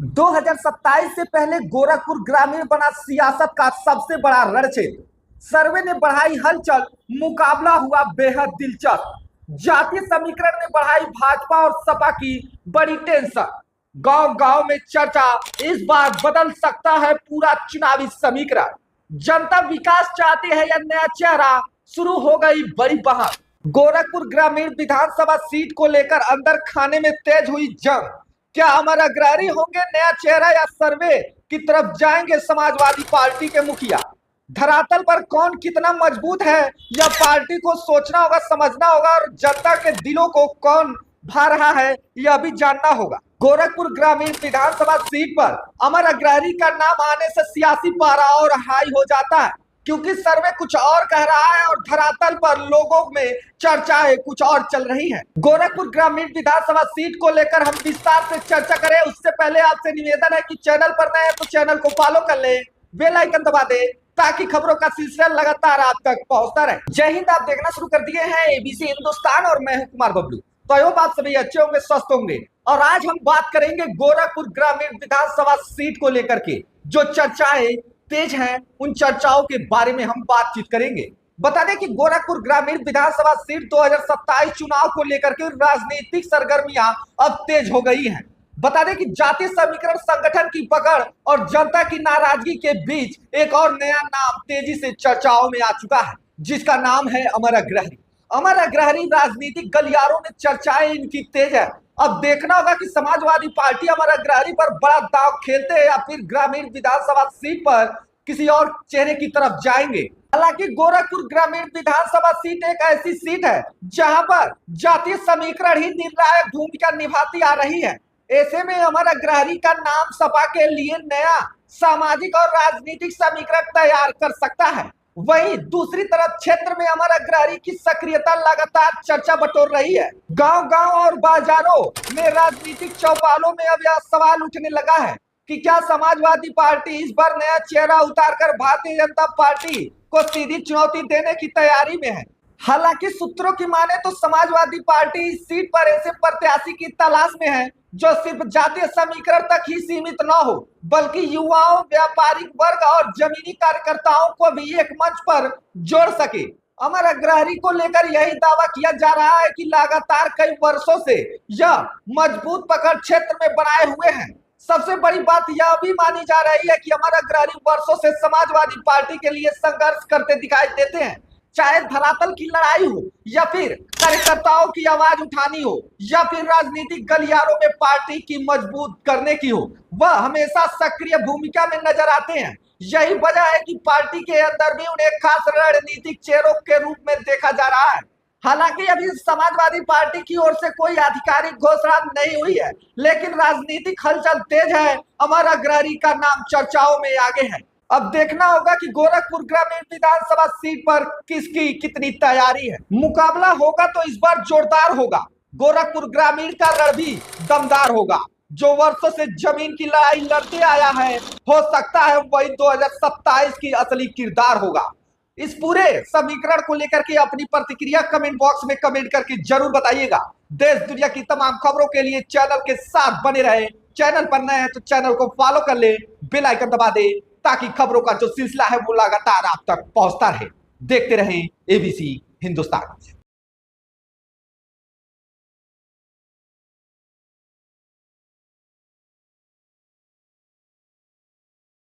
2027 से पहले गोरखपुर ग्रामीण बना सियासत का सबसे बड़ा रणक्षेत्र। सर्वे ने बढ़ाई हलचल, मुकाबला हुआ बेहद दिलचस्प। जातीय समीकरण ने बढ़ाई भाजपा और सपा की बड़ी टेंशन। गांव गांव में चर्चा, इस बार बदल सकता है पूरा चुनावी समीकरण। जनता विकास चाहती है या नया चेहरा, शुरू हो गई बड़ी बहस। गोरखपुर ग्रामीण विधानसभा सीट को लेकर अंदर खाने में तेज हुई जंग। क्या अमर अग्रणी होंगे नया चेहरा या सर्वे की तरफ जाएंगे समाजवादी पार्टी के मुखिया? धरातल पर कौन कितना मजबूत है, यह पार्टी को सोचना होगा, समझना होगा, और जनता के दिलों को कौन भा रहा है यह भी जानना होगा। गोरखपुर ग्रामीण विधानसभा सीट पर अमर अग्रणी का नाम आने से सियासी पारा और हाई हो जाता है, क्योंकि सर्वे कुछ और कह रहा है और धरातल पर लोगों में चर्चाएं कुछ और चल रही हैं। गोरखपुर ग्रामीण विधानसभा सीट को लेकर हम विस्तार से चर्चा करें, उससे पहले आपसे निवेदन है कि चैनल पर नए हैं तो चैनल को फॉलो कर ले, बेल आइकन दबा दे, ताकि खबरों का सिलसिला लगातार आप तक पहुंचता रहे। जय हिंद। आप देखना शुरू कर दिए हैं एबीसी हिंदुस्तान और मैं हूं कुमार बबलू। तो आई होप आप सभी अच्छे होंगे, स्वस्थ होंगे। और आज हम बात करेंगे गोरखपुर ग्रामीण विधानसभा सीट को लेकर के जो चर्चाएं तेज हैं, उन चर्चाओं के बारे में हम बातचीत करेंगे। बता दें कि गोरखपुर ग्रामीण विधानसभा सीट 2027 चुनाव को लेकर के राजनीतिक सरगर्मियां अब तेज हो गई हैं। बता दें कि जातीय समीकरण संगठन की पकड़ और जनता की नाराजगी के बीच एक और नया नाम तेजी से चर्चाओं में आ चुका है, जिसका नाम है अमर अग्रणी। अमर अग्रणी राजनीतिक गलियारों में चर्चाएं इनकी तेज है। अब देखना होगा कि समाजवादी पार्टी अमर अग्रणी पर बड़ा दांव खेलते हैं या फिर ग्रामीण विधानसभा सीट पर किसी और चेहरे की तरफ जाएंगे। हालांकि गोरखपुर ग्रामीण विधानसभा सीट एक ऐसी सीट है जहां पर जातीय समीकरण ही निर्णायक भूमिका निभाती आ रही है। ऐसे में अमर अग्रणी का नाम सपा के लिए नया सामाजिक और राजनीतिक समीकरण तैयार कर सकता है। वहीं दूसरी तरफ क्षेत्र में अमर अग्रणी की सक्रियता लगातार चर्चा बटोर रही है। गांव गांव और बाजारों में राजनीतिक चौपालों में अब यह सवाल उठने लगा है कि क्या समाजवादी पार्टी इस बार नया चेहरा उतारकर भारतीय जनता पार्टी को सीधी चुनौती देने की तैयारी में है। हालांकि सूत्रों की माने तो समाजवादी पार्टी इस सीट पर ऐसे प्रत्याशी की तलाश में है जो सिर्फ जातीय समीकरण तक ही सीमित न हो, बल्कि युवाओं, व्यापारिक वर्ग और जमीनी कार्यकर्ताओं को भी एक मंच पर जोड़ सके। अमर अग्रणी को लेकर यही दावा किया जा रहा है कि लगातार कई वर्षों से यह मजबूत पकड़ क्षेत्र में बनाए हुए हैं। सबसे बड़ी बात यह भी मानी जा रही है कि अमर अग्रणी वर्षों से समाजवादी पार्टी के लिए संघर्ष करते दिखाई देते हैं, चाहे धरातल की लड़ाई हो या फिर कार्यकर्ताओं की आवाज उठानी हो या फिर राजनीतिक गलियारों में पार्टी की मजबूत करने की हो, वह हमेशा सक्रिय भूमिका में नजर आते हैं। यही वजह है कि पार्टी के अंदर भी उन्हें खास रणनीतिक चेहरों के रूप में देखा जा रहा है। हालांकि अभी समाजवादी पार्टी की ओर से कोई आधिकारिक घोषणा नहीं हुई है, लेकिन राजनीतिक हलचल तेज है। अमर अग्रणी का नाम चर्चाओं में आगे है। अब देखना होगा कि गोरखपुर ग्रामीण विधानसभा सीट पर किसकी कितनी तैयारी है। मुकाबला होगा तो इस बार जोरदार होगा। गोरखपुर ग्रामीण का रण भी दमदार होगा। जो वर्षों से जमीन की लड़ाई लड़ते आया है, हो सकता है वही 2027 की असली किरदार होगा। इस पूरे समीकरण को लेकर के अपनी प्रतिक्रिया कमेंट बॉक्स में कमेंट करके जरूर बताइएगा। देश दुनिया की तमाम खबरों के लिए चैनल के साथ बने रहे। चैनल पर नए हैं तो चैनल को फॉलो कर ले, बेल आइकन दबा दे, ताकि खबरों का जो सिलसिला है वो लगातार आप तक पहुंचता रहे। देखते रहें एबीसी हिंदुस्तान।